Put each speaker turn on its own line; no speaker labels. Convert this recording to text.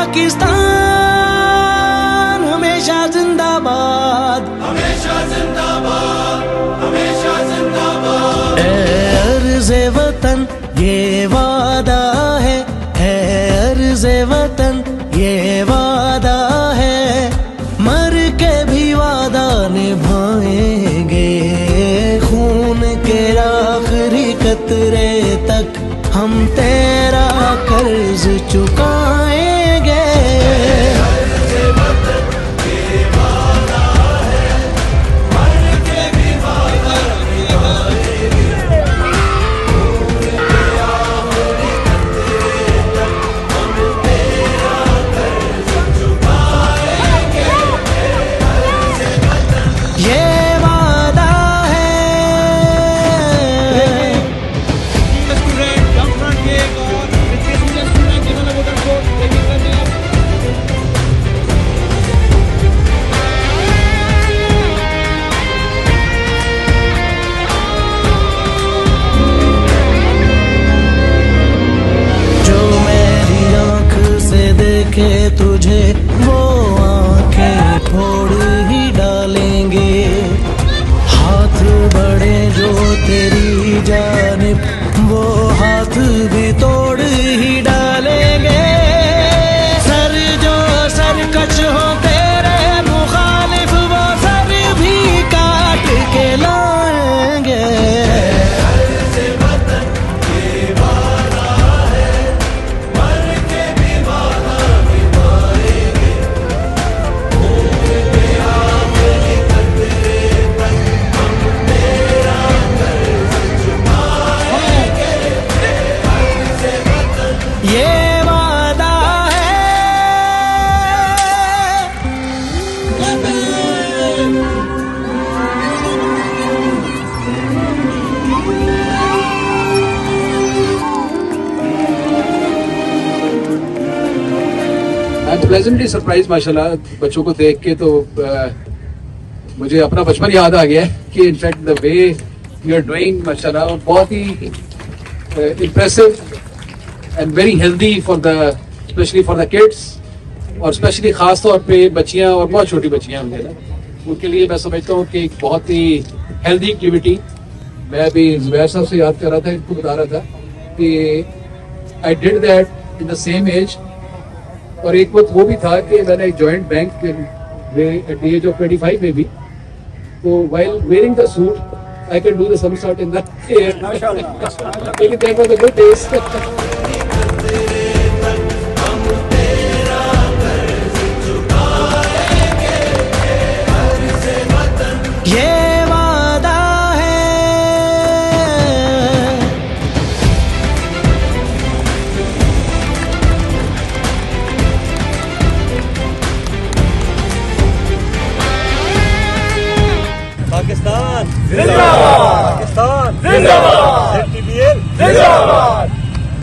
पाकिस्तान हमेशा जिंदाबाद, हमेशा जिंदाबाद, हमेशा जिंदाबाद। अर्ज़े वतन ये वादा है अर्ज़े वतन ये वादा है, मर के भी वादा निभाएंगे, खून के आखिरी कतरे तक हम तेरा कर्ज चुकाएंगे। अर्ज़े वतन ये वादा है, मर के भी वादा निभाएंगे, खून के आखिरी कतरे तक हम तेरा कर्ज चुकाएंगे। अर्ज़े वतन ये वादा है। जो मेरी आँख से देखे तुझे वो आँखें फोड़ ही डालेंगे, हाथ बढ़े जो तेरी जानिब वो हाथ भी तोड़ ही डालेंगे। सर जो सरकश हो तेरे मुखालिफ वो सर भी काट के लाएंगे। अर्ज़े वतन ये वादा है, मर के भी वादा निभाएंगे, खून के आखिरी कतरे तक हम तेरा कर्ज चुकाएंगे। अर्ज़े वतन ये वादा है।
आई एम प्लेजेंटली सरप्राइज माशाल्लाह बच्चों को देख के। तो मुझे अपना बचपन याद आ गया है कि in fact the way you are doing माशाल्लाह बहुत ही impressive and very healthy for the specially for the kids, और स्पेशली खास तौर पे बच्चियां और बहुत छोटी बच्चियां होंगे ना, उनके लिए मैं समझता हूँ कि एक बहुत ही हेल्दी एक्टिविटी। मैं अभी जुबैर साहब से याद कर रहा था, इनको बता रहा था कि I did that in the same age. और एक वक्त वो भी था कि मैंने एक joint bank at the age of 25 में भी, तो while wearing the suit I can do the somersault in the air. लेकिन that was a good days.
ये वादा है।
पाकिस्तान जिंदाबाद, पाकिस्तान जिंदाबाद, ZTPL जिंदाबाद।